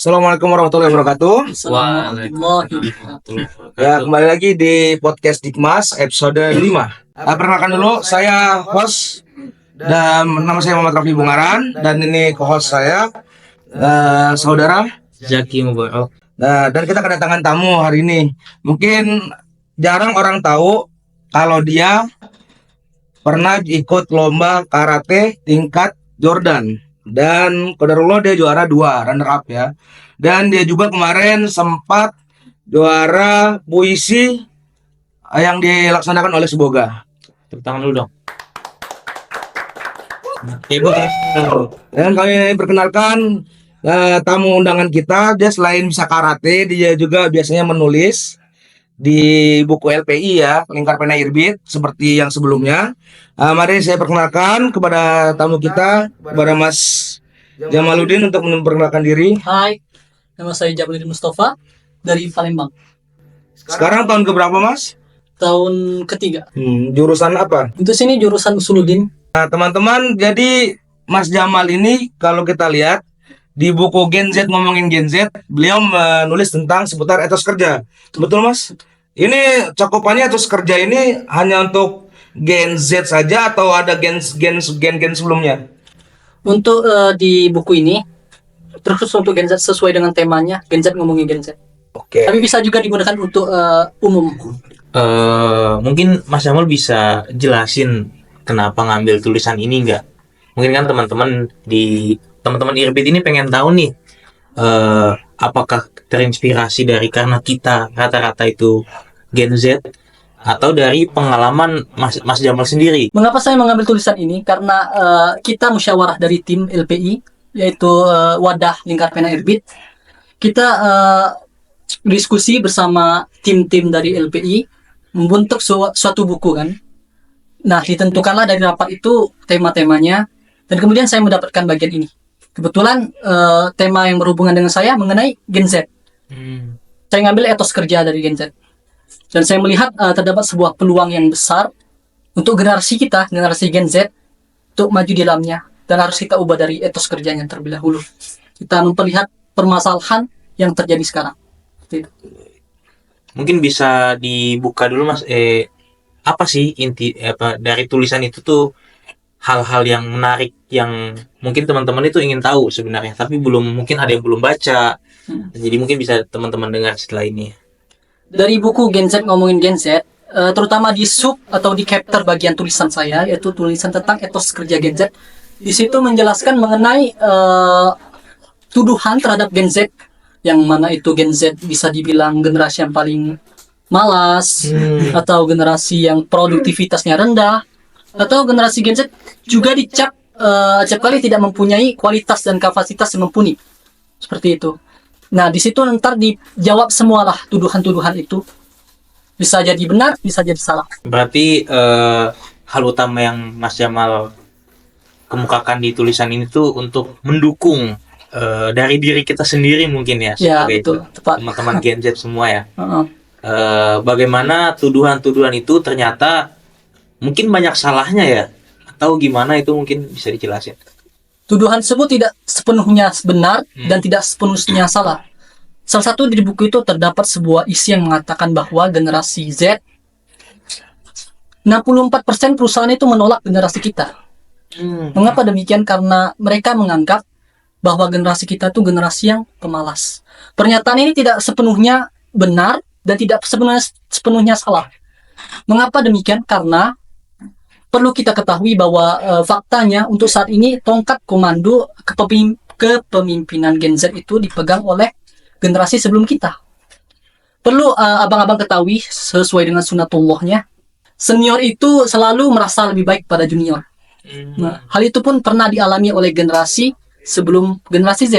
Assalamualaikum warahmatullahi wabarakatuh. Ya, kembali lagi di podcast Dikmas episode 5. Perkenalkan dulu, saya host dan nama saya Muhammad Rafi Bungaran dan ini co-host saya saudara Zaki Mubarak. Nah, dan kita kedatangan tamu hari ini. Mungkin jarang orang tahu kalau dia pernah ikut lomba karate tingkat Jordan. Dan qadarullah dia juara 2, runner up ya. Dan dia juga kemarin sempat juara puisi yang dilaksanakan oleh Seboga. Tepuk tangan dulu dong. Dan kami perkenalkan tamu undangan kita. Dia selain bisa karate, dia juga biasanya menulis di buku LPI ya, Lingkar Pena Irbit, seperti yang sebelumnya. Mari saya perkenalkan kepada tamu kita, kepada Mas Jamaluddin untuk memperkenalkan diri. Hai, nama saya Jamaluddin Mustafa dari Palembang. Sekarang tahun keberapa Mas? Tahun ketiga. Jurusan apa? Untuk sini jurusan Usuluddin. Nah, teman-teman, jadi Mas Jamal ini kalau kita lihat di buku Gen Z ngomongin Gen Z, beliau menulis tentang seputar etos kerja. Betul Mas? Ini cakupannya etos kerja ini hanya untuk Gen Z saja atau ada gen sebelumnya? Untuk di buku ini, terus untuk Gen Z sesuai dengan temanya, Gen Z ngomongin Gen Z. Oke. Tapi bisa juga digunakan untuk umum. Mungkin Mas Jamal bisa jelasin kenapa ngambil tulisan ini nggak? Mungkin kan teman-teman Irbit ini pengen tahu nih, apakah terinspirasi dari karena kita rata-rata itu Gen Z atau dari pengalaman Mas Jamal sendiri? Mengapa saya mengambil tulisan ini? Karena kita musyawarah dari tim LPI, yaitu Wadah Lingkar Pena Irbit. Kita diskusi bersama tim-tim dari LPI, membentuk suatu buku kan. Nah, ditentukanlah dari rapat itu tema-temanya, dan kemudian saya mendapatkan bagian ini. Kebetulan tema yang berhubungan dengan saya mengenai Gen Z. Saya ngambil etos kerja dari Gen Z. Dan saya melihat terdapat sebuah peluang yang besar untuk generasi kita, generasi Gen Z, untuk maju di dalamnya. Dan harus kita ubah dari etos kerjanya terlebih dahulu. Kita memperlihat permasalahan yang terjadi sekarang. Mungkin bisa dibuka dulu Mas, apa sih inti dari tulisan itu tuh, hal-hal yang menarik yang mungkin teman-teman itu ingin tahu sebenarnya, tapi mungkin ada yang belum baca. Jadi mungkin bisa teman-teman dengar setelah ini. Dari buku Gen Z ngomongin Gen Z, terutama di sub atau di chapter bagian tulisan saya, yaitu tulisan tentang etos kerja Gen Z. Di situ menjelaskan mengenai tuduhan terhadap Gen Z, yang mana itu Gen Z bisa dibilang generasi yang paling malas, atau generasi yang produktivitasnya rendah, atau generasi Gen Z juga dicap setiap kali tidak mempunyai kualitas dan kapasitas yang mumpuni. Seperti itu. Nah, di situ ntar dijawab semualah tuduhan-tuduhan itu. Bisa jadi benar, bisa jadi salah. Berarti hal utama yang Mas Jamal kemukakan di tulisan ini tuh untuk mendukung dari diri kita sendiri mungkin ya. Ya, betul, tepat. Teman-teman Gen Z semua ya. Bagaimana tuduhan-tuduhan itu ternyata mungkin banyak salahnya ya, atau gimana, itu mungkin bisa dijelasin. Tuduhan tersebut tidak sepenuhnya benar dan tidak sepenuhnya salah. Salah satu di buku itu terdapat sebuah isi yang mengatakan bahwa generasi Z, 64% perusahaan itu menolak generasi kita. Mengapa demikian? Karena mereka menganggap bahwa generasi kita itu generasi yang pemalas. Pernyataan ini tidak sepenuhnya benar dan tidak sepenuhnya salah. Mengapa demikian? Karena perlu kita ketahui bahwa faktanya untuk saat ini tongkat komando kepemimpinan Gen Z itu dipegang oleh generasi sebelum kita. Perlu abang-abang ketahui sesuai dengan sunatullahnya, senior itu selalu merasa lebih baik pada junior. Nah, hal itu pun pernah dialami oleh generasi sebelum generasi Z,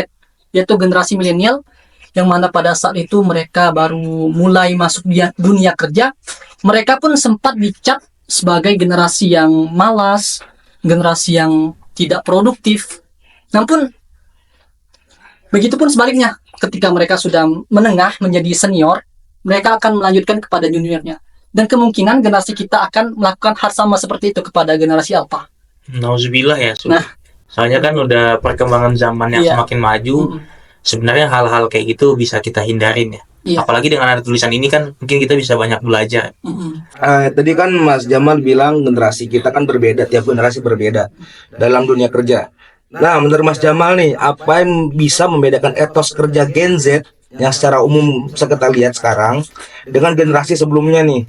yaitu generasi milenial, yang mana pada saat itu mereka baru mulai masuk dunia kerja. Mereka pun sempat dicap sebagai generasi yang malas, generasi yang tidak produktif. Namun begitupun sebaliknya, ketika mereka sudah menengah menjadi senior, mereka akan melanjutkan kepada juniornya. Dan kemungkinan generasi kita akan melakukan hal sama seperti itu kepada generasi alpha. Nauzubillah ya. Soalnya kan udah perkembangan zaman yang semakin maju, sebenarnya hal-hal kayak gitu bisa kita hindarin ya. Iya. Apalagi dengan ada tulisan ini kan mungkin kita bisa banyak belajar. Mm-mm. Tadi kan Mas Jamal bilang generasi kita kan berbeda, tiap generasi berbeda dalam dunia kerja. Nah, menurut Mas Jamal nih, apa yang bisa membedakan etos kerja Gen Z yang secara umum bisa kita lihat sekarang dengan generasi sebelumnya nih?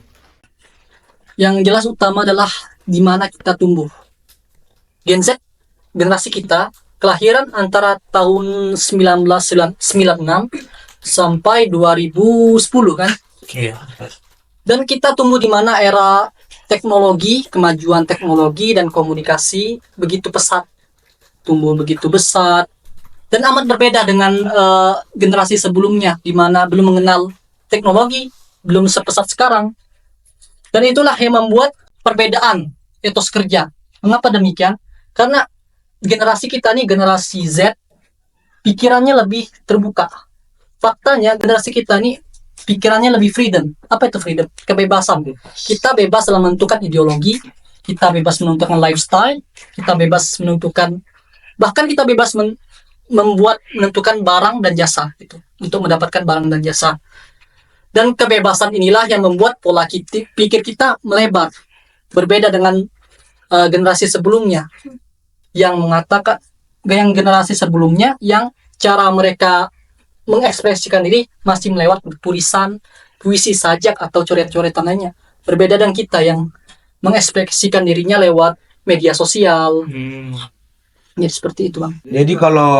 Yang jelas utama adalah di mana kita tumbuh. Gen Z, generasi kita, kelahiran antara tahun 1996 sampai 2010 kan. Iya. Dan kita tumbuh di mana era teknologi, kemajuan teknologi dan komunikasi begitu pesat, tumbuh begitu besar, dan amat berbeda dengan generasi sebelumnya, di mana belum mengenal teknologi, belum sepesat sekarang. Dan itulah yang membuat perbedaan etos kerja. Mengapa demikian? Karena generasi kita nih, generasi Z, pikirannya lebih terbuka. Faktanya generasi kita nih pikirannya lebih freedom. Apa itu freedom? Kebebasan. Kita bebas dalam menentukan ideologi, kita bebas menentukan lifestyle, kita bebas menentukan, bahkan kita bebas menentukan barang dan jasa gitu, untuk mendapatkan barang dan jasa. Dan kebebasan inilah yang membuat pola pikir kita melebar, berbeda dengan generasi sebelumnya yang mengatakan, yang generasi sebelumnya yang cara mereka mengekspresikan diri masih melewat tulisan, puisi, sajak atau coret-coretan lainnya. Berbeda dengan kita yang mengekspresikan dirinya lewat media sosial. Jadi seperti itu, Bang. Jadi kalau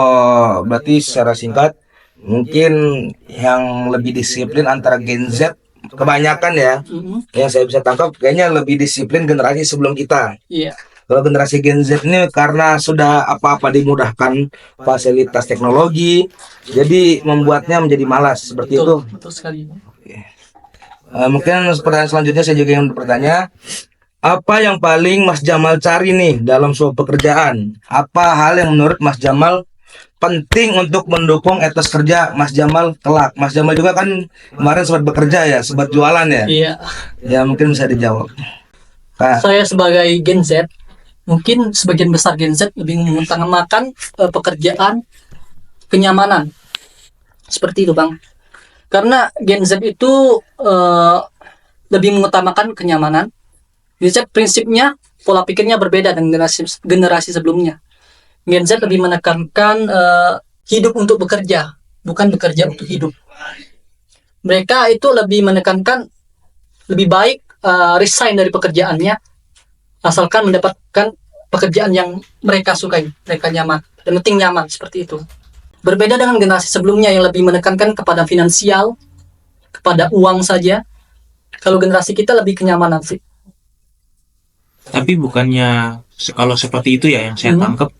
berarti secara singkat, mungkin yang lebih disiplin antara Gen Z kebanyakan ya, yang saya bisa tangkap kayaknya lebih disiplin generasi sebelum kita. Iya. Kalau generasi Gen Z ini karena sudah apa-apa dimudahkan fasilitas teknologi, jadi membuatnya menjadi malas seperti itu. Betul sekali. Mungkin pertanyaan selanjutnya saya juga ingin bertanya, apa yang paling Mas Jamal cari nih dalam sebuah pekerjaan? Apa hal yang menurut Mas Jamal penting untuk mendukung etos kerja Mas Jamal kelak? Mas Jamal juga kan kemarin sempat bekerja ya, sempat jualan ya. Iya. Ya mungkin bisa dijawab. Kak, Saya sebagai Gen Z, mungkin sebagian besar Gen Z lebih mengutamakan pekerjaan kenyamanan. Seperti itu, Bang. Karena Gen Z itu lebih mengutamakan kenyamanan. Gen Z prinsipnya, pola pikirnya berbeda dengan generasi sebelumnya. Gen Z lebih menekankan hidup untuk bekerja, bukan bekerja untuk hidup. Mereka itu lebih menekankan lebih baik resign dari pekerjaannya, asalkan mendapatkan pekerjaan yang mereka sukai, mereka nyaman, dan penting nyaman, seperti itu. Berbeda dengan generasi sebelumnya yang lebih menekankan kepada finansial, kepada uang saja. Kalau generasi kita lebih kenyamanan sih. Tapi bukannya kalau seperti itu ya yang saya tangkap,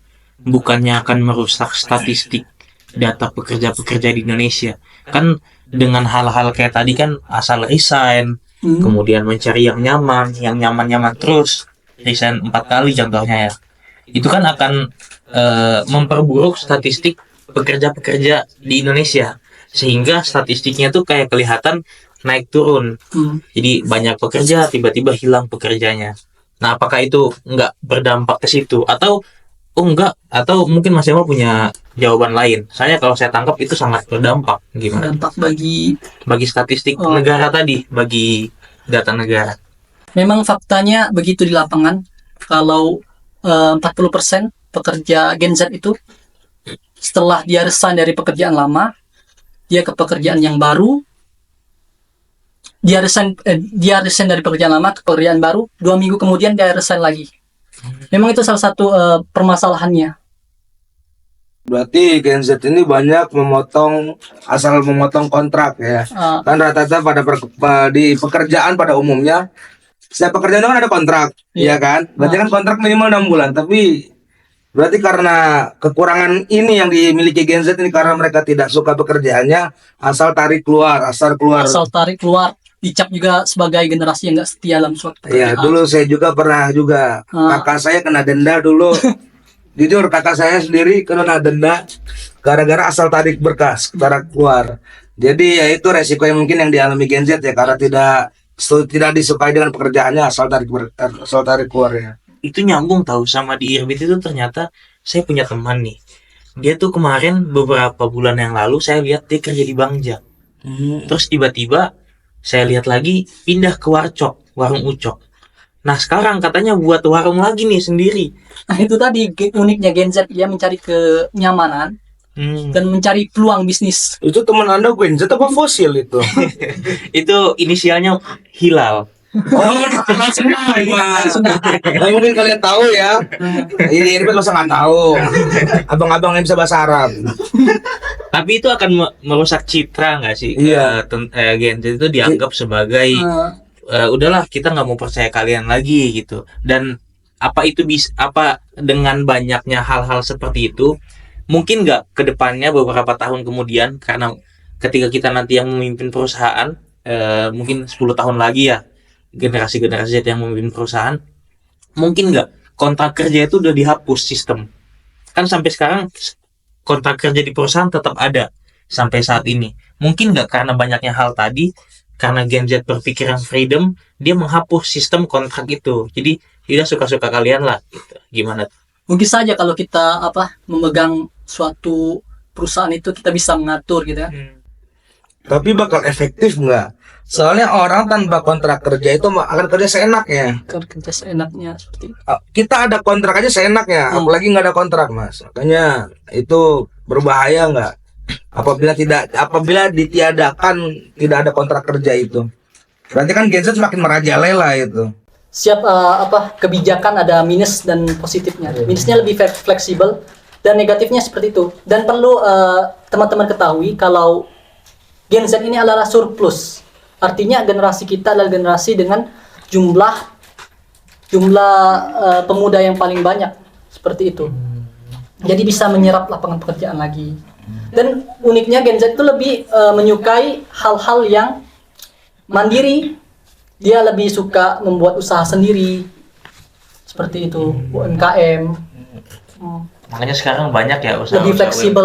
bukannya akan merusak statistik data pekerja-pekerja di Indonesia. Kan dengan hal-hal kayak tadi kan asal resign, kemudian mencari yang nyaman terus, resign 4 kali contohnya ya. Itu kan akan memperburuk statistik pekerja-pekerja di Indonesia. Sehingga statistiknya tuh kayak kelihatan naik turun. Jadi banyak pekerja tiba-tiba hilang pekerjanya. Nah, apakah itu nggak berdampak ke situ? Atau enggak? Atau mungkin Mas Jamal punya jawaban lain? Saya kalau saya tangkap itu sangat berdampak. Gimana? Berdampak bagi statistik negara tadi, bagi data negara. Memang faktanya begitu di lapangan. Kalau 40% pekerja Gen Z itu setelah dia resign dari pekerjaan lama, dia ke pekerjaan yang baru. Dia resign dari pekerjaan lama ke pekerjaan baru, 2 minggu kemudian dia resign lagi. Memang itu salah satu permasalahannya. berarti Gen Z ini banyak asal memotong kontrak ya. Kan rata-rata di pekerjaan pada umumnya, setiap pekerjaan itu kan ada kontrak, ya kan? Berarti kan kontrak minimal 6 bulan, tapi berarti karena kekurangan ini yang dimiliki Gen Z ini, karena mereka tidak suka pekerjaannya, asal tarik keluar, dicap juga sebagai generasi yang nggak setia dalam suatu pekerjaan. Iya, dulu saya juga pernah kakak saya kena denda dulu. Jujur kakak saya sendiri kena denda gara-gara asal tarik berkas, tarik keluar. Jadi ya itu resiko yang mungkin yang dialami Gen Z ya, karena tidak disukai dengan pekerjaannya, asal tarik keluar ya. Itu nyambung tahu sama di Irbit itu. Ternyata saya punya teman nih, Dia tuh kemarin beberapa bulan yang lalu saya lihat dia kerja di Bang Jack. Terus tiba-tiba saya lihat lagi pindah ke Warcok, warung Ucok. Nah sekarang katanya buat warung lagi nih sendiri. Nah, itu tadi uniknya Gen Z, dia mencari kenyamanan dan mencari peluang bisnis. Itu teman Anda Gen Z apa fosil itu? Itu inisialnya Hilal. Oh, Mas. Nah, mungkin kalian tahu ya. Ini kan masa nggak tahu. Abang-abang yang bisa bahasa Arab. Tapi itu akan merusak citra nggak sih? Iya. Gen Z itu dianggap sebagai udahlah kita nggak mau percaya kalian lagi gitu. Dan apa itu apa dengan banyaknya hal-hal seperti itu mungkin nggak ke depannya beberapa tahun kemudian, karena ketika kita nanti yang memimpin perusahaan mungkin 10 tahun lagi ya, generasi-generasi Z yang memimpin perusahaan, mungkin nggak kontrak kerja itu udah dihapus sistem. Kan sampai sekarang kontrak kerja di perusahaan tetap ada sampai saat ini. Mungkin nggak karena banyaknya hal tadi, karena Gen Z berpikiran freedom, dia menghapus sistem kontrak itu. Jadi tidak suka-suka kalian lah gitu. Gimana? Mungkin saja kalau kita memegang suatu perusahaan itu kita bisa mengatur gitu ya. Tapi bakal efektif nggak? Soalnya orang tanpa kontrak kerja itu akan kerja seenaknya. Kerja seenaknya seperti itu. Kita ada kontrak aja seenaknya, apalagi nggak ada kontrak, Mas. Makanya itu berbahaya nggak? Apabila ditiadakan tidak ada kontrak kerja itu, berarti kan Gen Z semakin merajalela itu. Siap kebijakan ada minus dan positifnya. Minusnya lebih fleksibel dan negatifnya seperti itu. Dan perlu teman-teman ketahui kalau Gen Z ini adalah surplus. Artinya generasi kita adalah generasi dengan jumlah pemuda yang paling banyak, seperti itu. Jadi bisa menyerap lapangan pekerjaan lagi. Dan uniknya Gen Z itu lebih menyukai hal-hal yang mandiri. Dia lebih suka membuat usaha sendiri, seperti itu, UMKM. Makanya sekarang banyak ya usaha Lebih fleksibel.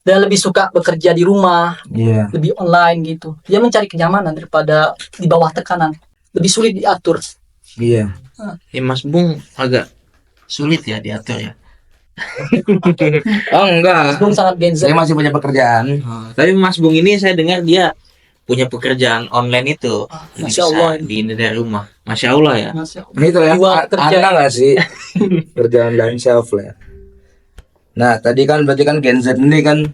Dia lebih suka bekerja di rumah, lebih online gitu. Dia mencari kenyamanan daripada di bawah tekanan. Lebih sulit diatur. Iya. Mas Bung agak sulit ya diatur ya. Oh enggak. Belum sangat Gen Z. Saya masih punya pekerjaan. Tapi Mas Bung ini saya dengar dia punya pekerjaan online itu. Masya Allah. Di dari rumah. Masya Allah ya. Masya Allah. Ini itu ya. Anda nggak sih kerjaan dan self lah. Nah, tadi kan berarti kan Gen Z ini kan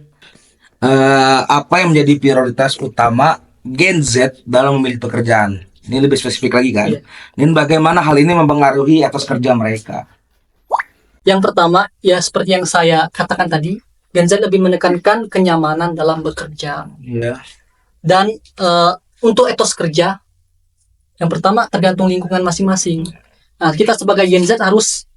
apa yang menjadi prioritas utama Gen Z dalam memilih pekerjaan? Ini lebih spesifik lagi kan? Dan bagaimana hal ini mempengaruhi etos kerja mereka? Yang pertama, ya seperti yang saya katakan tadi, Gen Z lebih menekankan kenyamanan dalam bekerja. Iya. Dan untuk etos kerja, yang pertama tergantung lingkungan masing-masing. Nah, kita sebagai Gen Z harus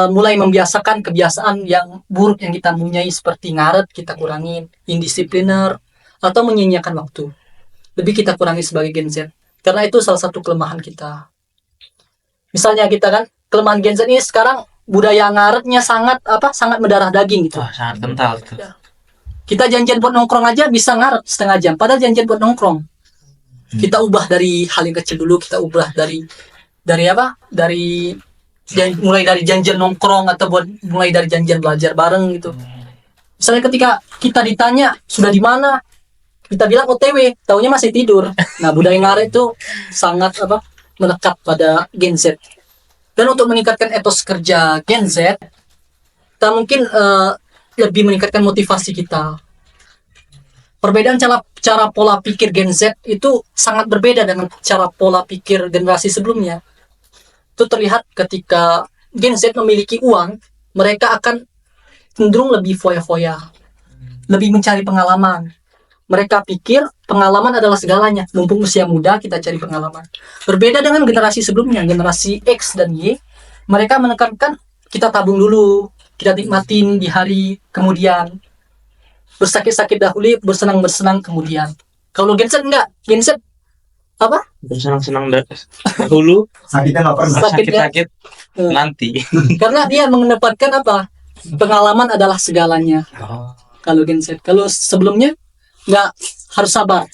mulai membiasakan kebiasaan yang buruk yang kita punyai, seperti ngaret kita kurangin, indisipliner, atau menyia-nyiakan waktu. Lebih kita kurangi sebagai Gen Z, karena itu salah satu kelemahan kita. Misalnya kita kan, kelemahan Gen Z ini sekarang budaya ngaretnya sangat mendarah daging gitu. Wah, sangat kental tuh. Kita janjian buat nongkrong aja bisa ngaret setengah jam, padahal janjian buat nongkrong. Kita ubah dari hal yang kecil dulu, kita ubah dari mulai dari janjian nongkrong atau mulai dari janjian belajar bareng gitu. Misalnya ketika kita ditanya sudah di mana, kita bilang OTW, taunya masih tidur. Nah, budaya ngaret itu sangat melekat pada Gen Z. Dan untuk meningkatkan etos kerja Gen Z, kita mungkin lebih meningkatkan motivasi kita. Perbedaan cara pola pikir Gen Z itu sangat berbeda dengan cara pola pikir generasi sebelumnya. Itu terlihat ketika Gen Z memiliki uang, mereka akan cenderung lebih foya-foya, lebih mencari pengalaman. Mereka pikir pengalaman adalah segalanya. Mumpung usia muda, kita cari pengalaman. Berbeda dengan generasi sebelumnya, generasi X dan Y, mereka menekankan kita tabung dulu, kita nikmatin di hari kemudian. Bersakit-sakit dahulu, bersenang-bersenang kemudian. Kalau Gen Z enggak, Gen Z bersenang-senang dahulu, Sakitnya nggak pernah. sakit-sakit nanti. Karena dia menempatkan pengalaman adalah segalanya. Kalau Gen Z, kalau sebelumnya nggak, harus sabar.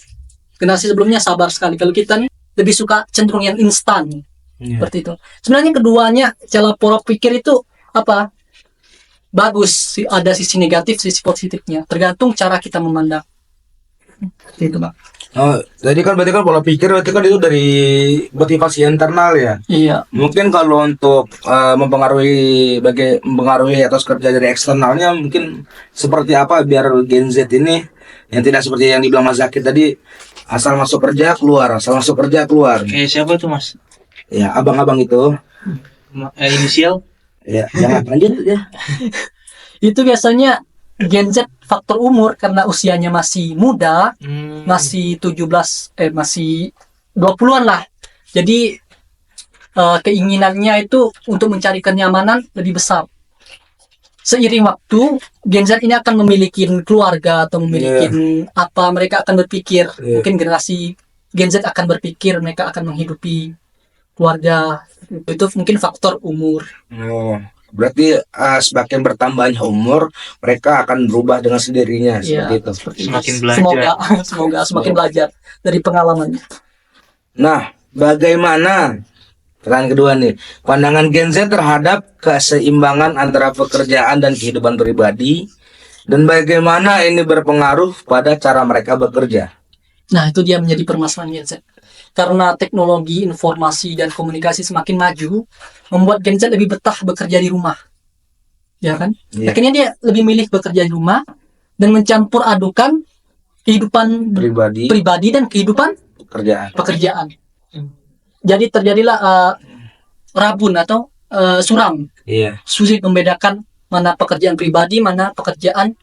Generasi sebelumnya sabar sekali. Kalau kita nih lebih suka cenderung yang instan, seperti itu. Sebenarnya keduanya cara pola pikir itu bagus, ada sisi negatif, sisi positifnya. Tergantung cara kita memandang. Itu Bang. Oh, jadi kan berarti kan pola pikir berarti kan itu dari motivasi internal ya. Iya. Mungkin kalau untuk mempengaruhi etos kerja dari eksternalnya mungkin seperti apa biar Gen Z ini yang tidak seperti yang dibilang Mas Zaki tadi, asal masuk kerja keluar, asal masuk kerja keluar. Siapa tuh Mas? Ya, abang-abang itu. Inisial? Ya, jangan lanjut ya. Itu biasanya Gen Z faktor umur karena usianya masih muda, masih 20-an lah. Jadi keinginannya itu untuk mencari kenyamanan lebih besar. Seiring waktu, Gen Z ini akan memiliki keluarga atau memiliki apa, mereka akan berpikir, mungkin generasi Gen Z akan berpikir mereka akan menghidupi keluarga. Itu mungkin faktor umur. Oh, berarti semakin bertambahnya umur, mereka akan berubah dengan sendirinya seperti itu. Semakin belajar. Semoga semakin belajar dari pengalamannya. Nah, bagaimana pertanyaan kedua nih, pandangan Gen Z terhadap keseimbangan antara pekerjaan dan kehidupan pribadi, dan bagaimana ini berpengaruh pada cara mereka bekerja? Nah, itu dia menjadi permasalahan Gen Z. Karena teknologi informasi dan komunikasi semakin maju, membuat Gen Z lebih betah bekerja di rumah. Ya kan? Iya. Akhirnya dia lebih milih bekerja di rumah dan mencampur adukan kehidupan pribadi dan kehidupan pekerjaan. Jadi terjadilah rabun atau suram. Iya. Sulit membedakan mana pekerjaan pribadi, mana pekerjaan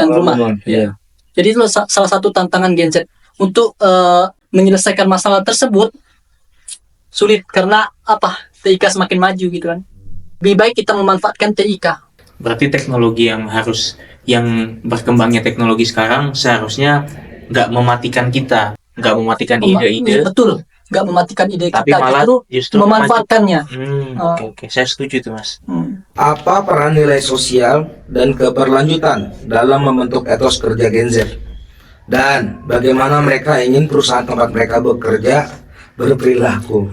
rumah. Iya. Jadi itu salah satu tantangan Gen Z untuk menyelesaikan masalah tersebut. Sulit karena apa? TIK semakin maju gitu kan. Lebih baik kita memanfaatkan TIK. Berarti teknologi yang berkembangnya teknologi sekarang seharusnya nggak mematikan kita, nggak mematikan ide-ide. Betul, nggak mematikan ide tapi kita, malah justru memanfaatkannya. Oke. Saya setuju tuh Mas. Apa peran nilai sosial dan keberlanjutan dalam membentuk etos kerja Gen Z? Dan bagaimana mereka ingin perusahaan tempat mereka bekerja berperilaku?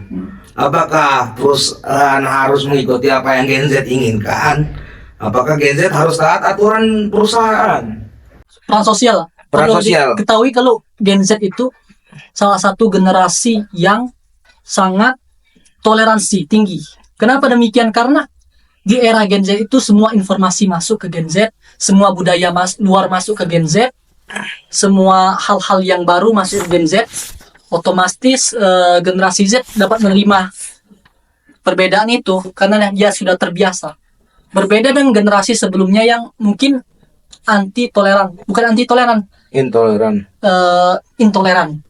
Apakah perusahaan harus mengikuti apa yang Gen Z inginkan? Apakah Gen Z harus taat aturan perusahaan? Peran sosial. Perlu diketahui kalau Gen Z itu salah satu generasi yang sangat toleransi tinggi. Kenapa demikian? Karena di era Gen Z itu semua informasi masuk ke Gen Z, semua budaya luar masuk ke Gen Z, semua hal-hal yang baru masuk ke Gen Z. Otomatis generasi Z dapat menerima perbedaan itu karena dia sudah terbiasa. Berbeda dengan generasi sebelumnya yang mungkin intoleran.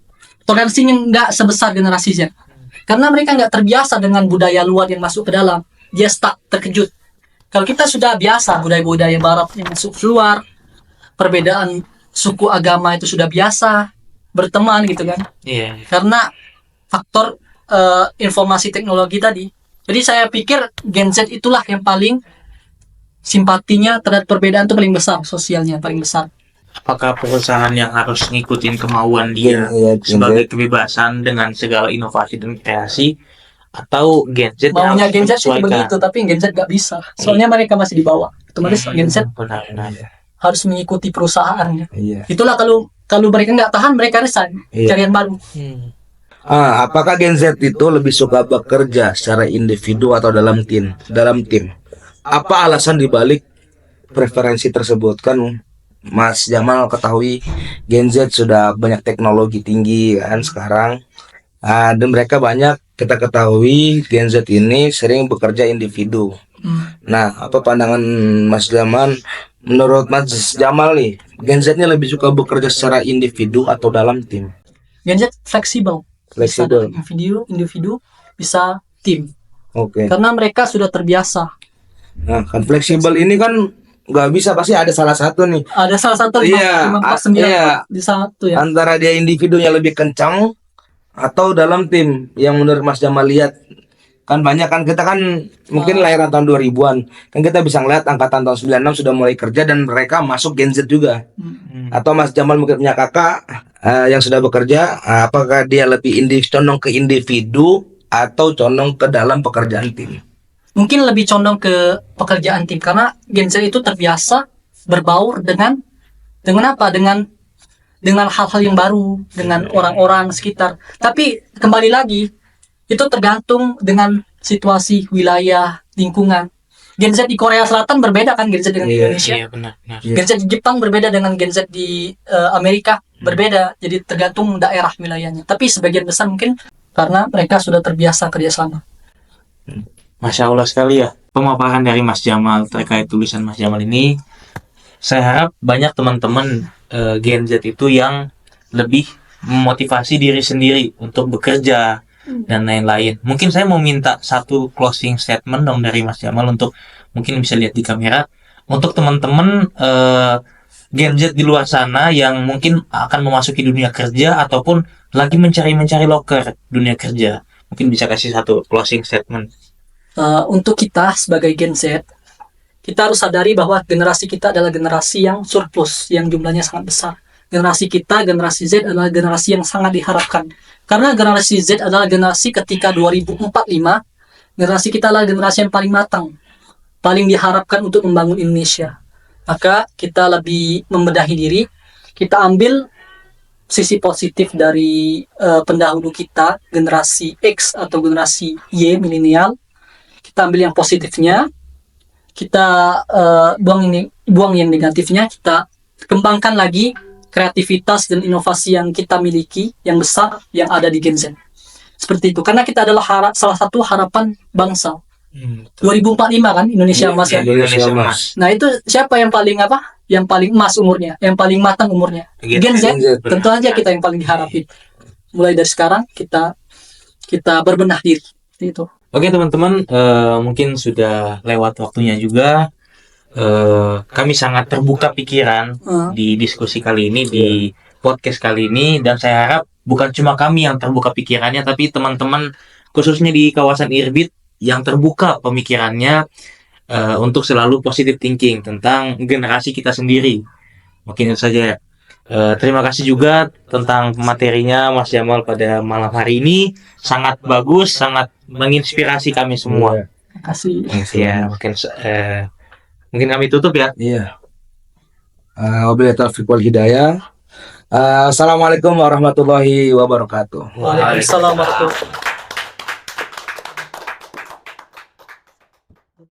Toleransinya nggak sebesar generasi Z. Karena mereka nggak terbiasa dengan budaya luar yang masuk ke dalam. Dia stuck, terkejut. Kalau kita sudah biasa budaya-budaya barat yang masuk keluar, perbedaan suku agama itu sudah biasa, berteman gitu kan. Iya. Karena faktor informasi teknologi tadi. Jadi saya pikir Gen Z itulah yang paling simpatinya terhadap perbedaan itu paling besar, sosialnya paling besar. Apakah perusahaan yang harus ngikutin kemauan dia sebagai kebebasan dengan segala inovasi dan kreasi, atau Gen Z maunya Gen Z itu begitu, tapi Gen Z gak bisa. Soalnya mereka masih di bawah. Otomatis Gen Z benar. harus mengikuti perusahaannya. Iya. Itulah kalau mereka nggak tahan, mereka resign, cari yang baru. Apakah Gen Z itu lebih suka bekerja secara individu atau dalam tim? Apa alasan dibalik preferensi tersebut? Kan Mas Jamal ketahui Gen Z sudah banyak teknologi tinggi kan sekarang, dan mereka banyak, kita ketahui Gen Z ini sering bekerja individu. Nah, apa pandangan Mas Jamal? Menurut Mas Jamal nih, Gen Z ini lebih suka bekerja secara individu atau dalam tim? Gen Z fleksibel. Bisa dari individu, bisa tim. Oke. Karena mereka sudah terbiasa. Nah, kan fleksibel ini kan nggak bisa, pasti ada salah satu nih. Ada salah satu 549 di satu ya. Antara dia individunya lebih kencang atau dalam tim, yang menurut Mas Jamal lihat. Kan banyak kan, kita kan mungkin lahiran tahun 2000-an. Kan kita bisa ngeliat angkatan tahun 96 sudah mulai kerja dan mereka masuk Gen Z juga. Atau Mas Jamal mungkin punya kakak yang sudah bekerja, apakah dia lebih condong ke individu atau condong ke dalam pekerjaan tim? mungkin lebih condong ke pekerjaan tim, karena Gen Z itu terbiasa berbaur dengan apa? Dengan hal-hal yang baru, dengan orang-orang sekitar. Tapi kembali lagi, itu tergantung dengan situasi, wilayah, lingkungan. Gen Z di Korea Selatan berbeda kan Gen Z dengan di Indonesia. Iya, benar. Gen Z di Jepang berbeda dengan Gen Z di Amerika, berbeda. Jadi tergantung daerah wilayahnya. Tapi sebagian besar mungkin karena mereka sudah terbiasa kerjasama. Masya Allah sekali ya pemaparan dari Mas Jamal terkait tulisan Mas Jamal ini. Saya harap banyak teman-teman Gen Z itu yang lebih memotivasi diri sendiri untuk bekerja dan lain-lain. Mungkin saya mau minta satu closing statement dong dari Mas Jamal, untuk mungkin bisa lihat di kamera, untuk teman-teman Gen Z di luar sana yang mungkin akan memasuki dunia kerja ataupun lagi mencari loker dunia kerja. Mungkin bisa kasih satu closing statement. Untuk kita sebagai Gen Z, kita harus sadari bahwa generasi kita adalah generasi yang surplus, yang jumlahnya sangat besar. Generasi kita, generasi Z adalah generasi yang sangat diharapkan. Karena generasi Z adalah generasi ketika 2045, generasi kita adalah generasi yang paling matang, paling diharapkan untuk membangun Indonesia. Maka kita lebih membedahi diri, kita ambil sisi positif dari pendahulu kita, generasi X atau generasi Y, milenial. Kita ambil yang positifnya, kita buang yang negatifnya, kita kembangkan lagi kreativitas dan inovasi yang kita miliki, yang besar, yang ada di Gen Z. Seperti itu, karena kita adalah salah satu harapan bangsa. 2045 kan Indonesia emas kan? Indonesia Emas. Nah itu siapa yang paling yang paling emas umurnya, yang paling matang umurnya? Gen Z. Tentu aja kita yang paling diharapin. Mulai dari sekarang kita berbenah diri. Itu. Oke teman-teman, mungkin sudah lewat waktunya juga. Kami sangat terbuka pikiran di diskusi kali ini, di podcast kali ini, dan saya harap bukan cuma kami yang terbuka pikirannya, tapi teman-teman khususnya di kawasan Irbit yang terbuka pemikirannya untuk selalu positive thinking tentang generasi kita sendiri. Mungkin itu saja ya. Terima kasih juga tentang materinya Mas Jamal pada malam hari ini, sangat bagus, sangat menginspirasi kami semua. Terima kasih. Ya, mungkin kami tutup ya. Iya. Wabillahi taufiq wal hidayah. Assalamualaikum warahmatullahi wabarakatuh. Waalaikumsalam warahmatullahi wabarakatuh.